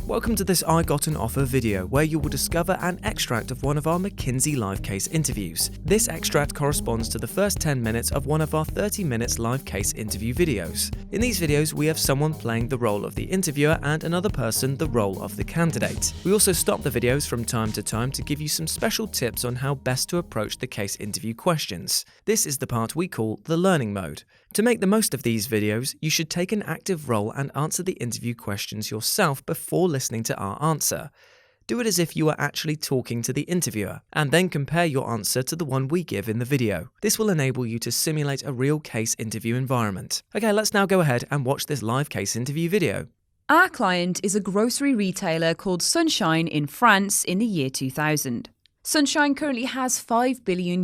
Welcome to this IGotAnOffer video, where you will discover an extract of one of our Mckinsey live case interviews. This extract corresponds to the first 10 minutes of one of our 30 minutes live case interview videos. In these videos, we have someone playing the role of the interviewer and another person the role of the candidate. We also stop the videos from time to time to give you some special tips on how best to approach the case interview questions. This is the part we call the learning mode. To make the most of these videos, you should take an active role and answer the interview questions yourself before listening to our answer. Do it as if you are actually talking to the interviewer, and then compare your answer to the one we give in the video. This will enable you to simulate a real case interview environment. Okay, let's now go ahead and watch this live case interview video. Our client is a grocery retailer called Sunshine in France in the year 2000. Sunshine currently has €5 billion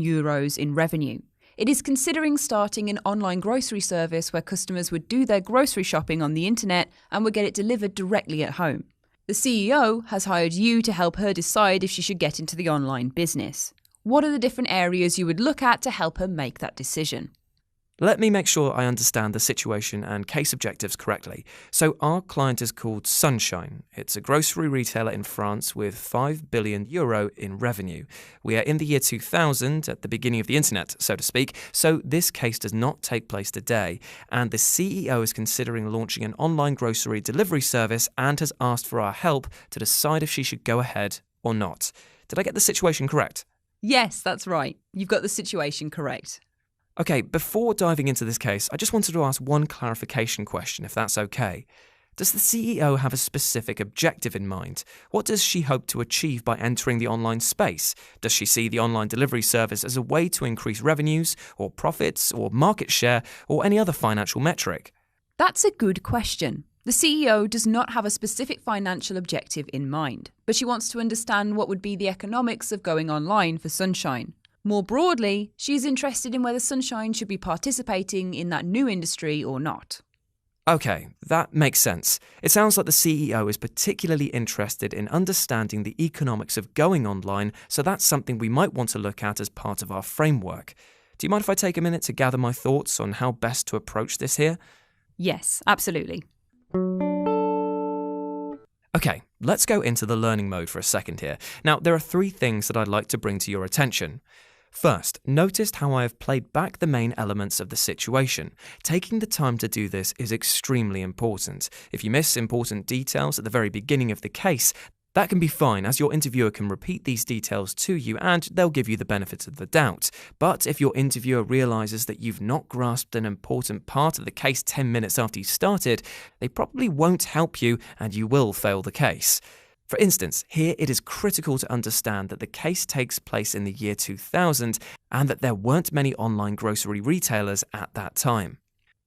in revenue. It is considering starting an online grocery service where customers would do their grocery shopping on the internet and would get it delivered directly at home. The CEO has hired you to help her decide if she should get into the online business. What are the different areas you would look at to help her make that decision? Let me make sure I understand the situation and case objectives correctly. So our client is called Sunshine. It's a grocery retailer in France with €5 billion in revenue. We are in the year 2000, at the beginning of the internet, so to speak, so this case does not take place today, and the CEO is considering launching an online grocery delivery service and has asked for our help to decide if she should go ahead or not. Did I get the situation correct? Yes, that's right. You've got the situation correct. Okay, before diving into this case, I just wanted to ask one clarification question, if that's okay. Does the CEO have a specific objective in mind? What does she hope to achieve by entering the online space? Does she see the online delivery service as a way to increase revenues, or profits, or market share, or any other financial metric? That's a good question. The CEO does not have a specific financial objective in mind, but she wants to understand what would be the economics of going online for Sunshine. More broadly, she is interested in whether Sunshine should be participating in that new industry or not. Okay, that makes sense. It sounds like the CEO is particularly interested in understanding the economics of going online, so that's something we might want to look at as part of our framework. Do you mind if I take a minute to gather my thoughts on how best to approach this here? Yes, absolutely. Okay, let's go into the learning mode for a second here. Now, there are 3 things that I'd like to bring to your attention. First, notice how I have played back the main elements of the situation. Taking the time to do this is extremely important. If you miss important details at the very beginning of the case, that can be fine, as your interviewer can repeat these details to you and they'll give you the benefit of the doubt. But if your interviewer realizes that you've not grasped an important part of the case 10 minutes after you started, they probably won't help you and you will fail the case. For instance, here it is critical to understand that the case takes place in the year 2000 and that there weren't many online grocery retailers at that time.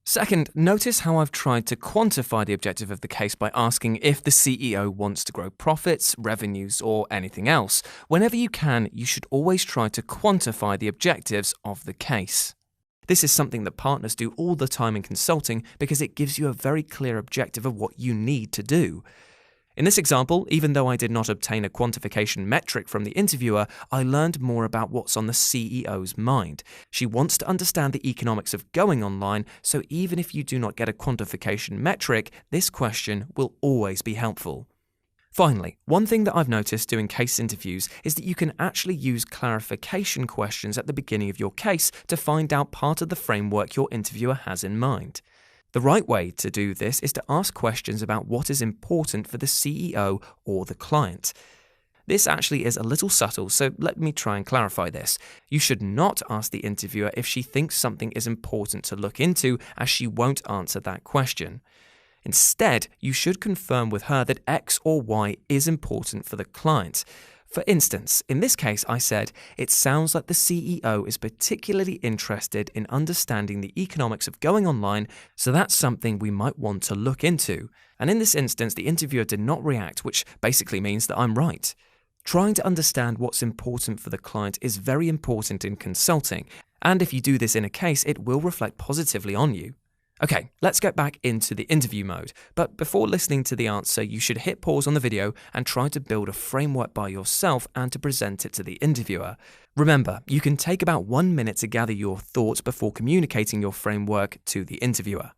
Second, notice how I've tried to quantify the objective of the case by asking if the CEO wants to grow profits, revenues, or anything else. Whenever you can, you should always try to quantify the objectives of the case. This is something that partners do all the time in consulting because it gives you a very clear objective of what you need to do. In this example, even though I did not obtain a quantification metric from the interviewer, I learned more about what's on the CEO's mind. She wants to understand the economics of going online, so even if you do not get a quantification metric, this question will always be helpful. Finally, one thing that I've noticed doing case interviews is that you can actually use clarification questions at the beginning of your case to find out part of the framework your interviewer has in mind. The right way to do this is to ask questions about what is important for the CEO or the client. This actually is a little subtle, so let me try and clarify this. You should not ask the interviewer if she thinks something is important to look into, as she won't answer that question. Instead, you should confirm with her that X or Y is important for the client. For instance, in this case, I said, it sounds like the CEO is particularly interested in understanding the economics of going online, so that's something we might want to look into. And in this instance, the interviewer did not react, which basically means that I'm right. Trying to understand what's important for the client is very important in consulting, and if you do this in a case, it will reflect positively on you. Okay, let's get back into the interview mode. But before listening to the answer, you should hit pause on the video and try to build a framework by yourself and to present it to the interviewer. Remember, you can take about 1 minute to gather your thoughts before communicating your framework to the interviewer.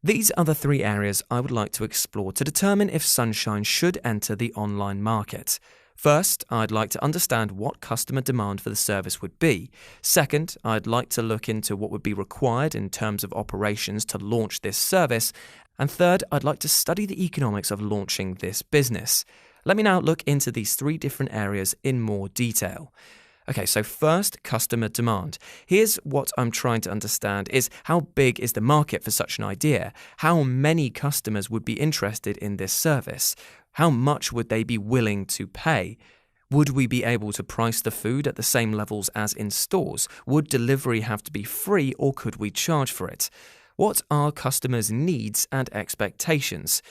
These are the three areas I would like to explore to determine if Sunshine should enter the online market. First, I'd like to understand what customer demand for the service would be. Second, I'd like to look into what would be required in terms of operations to launch this service. And third, I'd like to study the economics of launching this business. Let me now look into these three different areas in more detail. Okay, so first, customer demand. Here's what I'm trying to understand is how big is the market for such an idea? How many customers would be interested in this service? How much would they be willing to pay? Would we be able to price the food at the same levels as in stores? Would delivery have to be free or could we charge for it? What are customers' needs and expectations?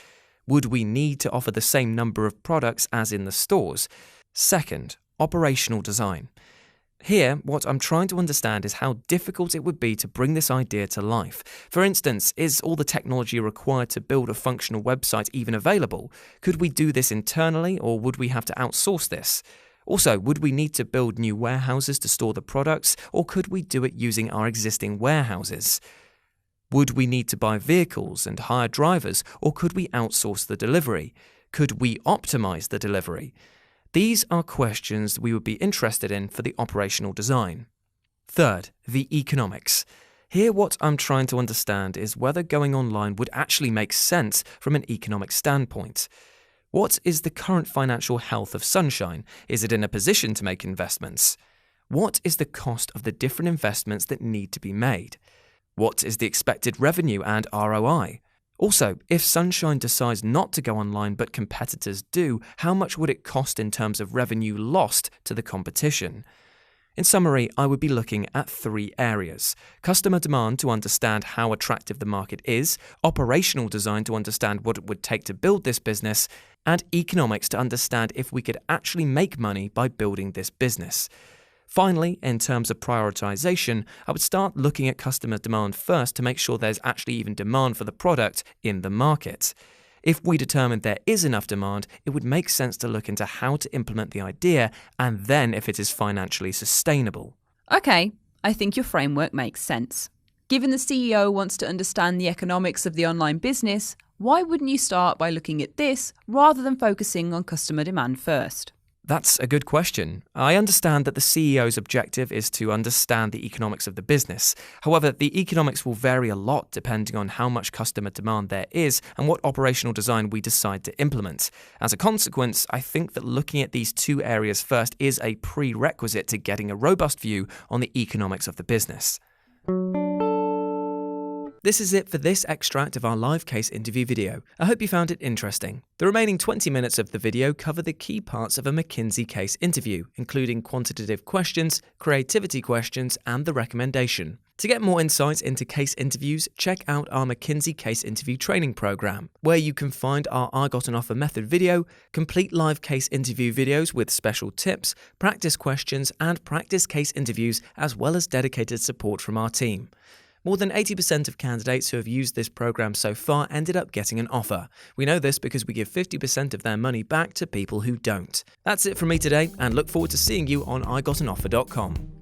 Would we need to offer the same number of products as in the stores? Second, operational design. Here, what I'm trying to understand is how difficult it would be to bring this idea to life. For instance, is all the technology required to build a functional website even available? Could we do this internally, or would we have to outsource this? Also, would we need to build new warehouses to store the products, or could we do it using our existing warehouses? Would we need to buy vehicles and hire drivers, or could we outsource the delivery? Could we optimize the delivery? These are questions we would be interested in for the operational design. Third, the economics. Here, what I'm trying to understand is whether going online would actually make sense from an economic standpoint. What is the current financial health of Sunshine? Is it in a position to make investments? What is the cost of the different investments that need to be made? What is the expected revenue and ROI? Also, if Sunshine decides not to go online but competitors do, how much would it cost in terms of revenue lost to the competition? In summary, I would be looking at three areas: customer demand to understand how attractive the market is, operational design to understand what it would take to build this business, and economics to understand if we could actually make money by building this business. Finally, in terms of prioritization, I would start looking at customer demand first to make sure there's actually even demand for the product in the market. If we determine there is enough demand, it would make sense to look into how to implement the idea and then if it is financially sustainable. Okay, I think your framework makes sense. Given the CEO wants to understand the economics of the online business, why wouldn't you start by looking at this rather than focusing on customer demand first? That's a good question. I understand that the CEO's objective is to understand the economics of the business. However, the economics will vary a lot depending on how much customer demand there is and what operational design we decide to implement. As a consequence, I think that looking at these two areas first is a prerequisite to getting a robust view on the economics of the business. This is it for this extract of our live case interview video. I hope you found it interesting. The remaining 20 minutes of the video cover the key parts of a Mckinsey case interview, including quantitative questions, creativity questions, and the recommendation. To get more insights into case interviews, check out our Mckinsey case interview training program, where you can find our IGotAnOffer method video, complete live case interview videos with special tips, practice questions, and practice case interviews, as well as dedicated support from our team. More than 80% of candidates who have used this program so far ended up getting an offer. We know this because we give 50% of their money back to people who don't. That's it from me today, and look forward to seeing you on IGotAnOffer.com.